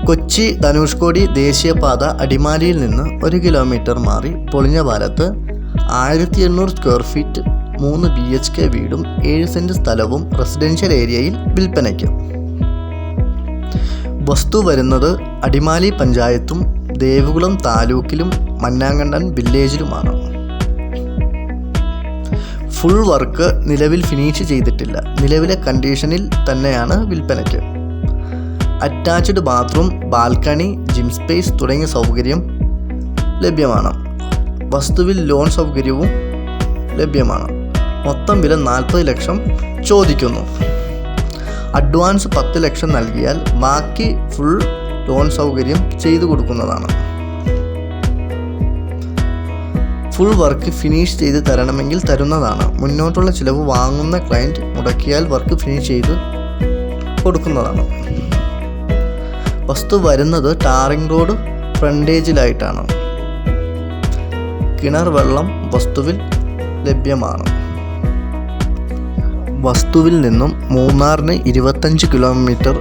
കൊച്ചി ധനുഷ്കോടി ദേശീയപാത അടിമാലിയിൽ നിന്ന് 1 കിലോമീറ്റർ മാറി പൊളിഞ്ഞ പാലത്ത് 1800 സ്ക്വയർ ഫീറ്റ് 3 BHK വീടും 7 സെൻറ് സ്ഥലവും റെസിഡൻഷ്യൽ ഏരിയയിൽ വിൽപ്പനയ്ക്ക്. വസ്തു വരുന്നത് അടിമാലി പഞ്ചായത്തും ദേവികുളം താലൂക്കിലും മന്നാങ്കണ്ടൻ വില്ലേജിലുമാണ്. ഫുൾ വർക്ക് നിലവിൽ ഫിനിഷ് ചെയ്തിട്ടില്ല. നിലവിലെ കണ്ടീഷനിൽ തന്നെയാണ് വിൽപ്പനയ്ക്ക്. Attached bathroom, balcony, gym space തുടങ്ങിയ സൗകര്യം ലഭ്യമാണ്. വസ്തുവിൽ ലോൺ സൗകര്യവും ലഭ്യമാണ്. മൊത്തം വില 40 ലക്ഷം ചോദിക്കുന്നു. അഡ്വാൻസ് 10 ലക്ഷം നൽകിയാൽ ബാക്കി ഫുൾ ലോൺ സൗകര്യം ചെയ്തു കൊടുക്കുന്നതാണ്. ഫുൾ വർക്ക് ഫിനിഷ് ചെയ്ത് തരണമെങ്കിൽ തരുന്നതാണ്. മുന്നോട്ടുള്ള ചിലവ് വാങ്ങുന്ന ക്ലയൻറ്റ് മുടക്കിയാൽ വർക്ക് ഫിനിഷ് ചെയ്ത് കൊടുക്കുന്നതാണ്. വസ്തു വരുന്നത് ടാറിംഗ് റോഡ് ഫ്രണ്ടേജിലായിട്ടാണ്. കിണർ വെള്ളം വസ്തുവിൽ ലഭ്യമാണ്. വസ്തുവിൽ നിന്നും മൂന്നാറിന് 25 കിലോമീറ്റർ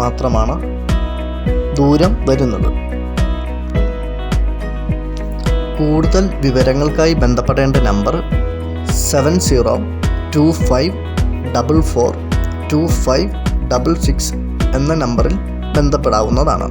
മാത്രമാണ് ദൂരം വരുന്നത്. കൂടുതൽ വിവരങ്ങൾക്കായി ബന്ധപ്പെടേണ്ട നമ്പർ 7025442566 എന്ന നമ്പറിൽ ബന്ധപ്പെടാവുന്നതാണ്.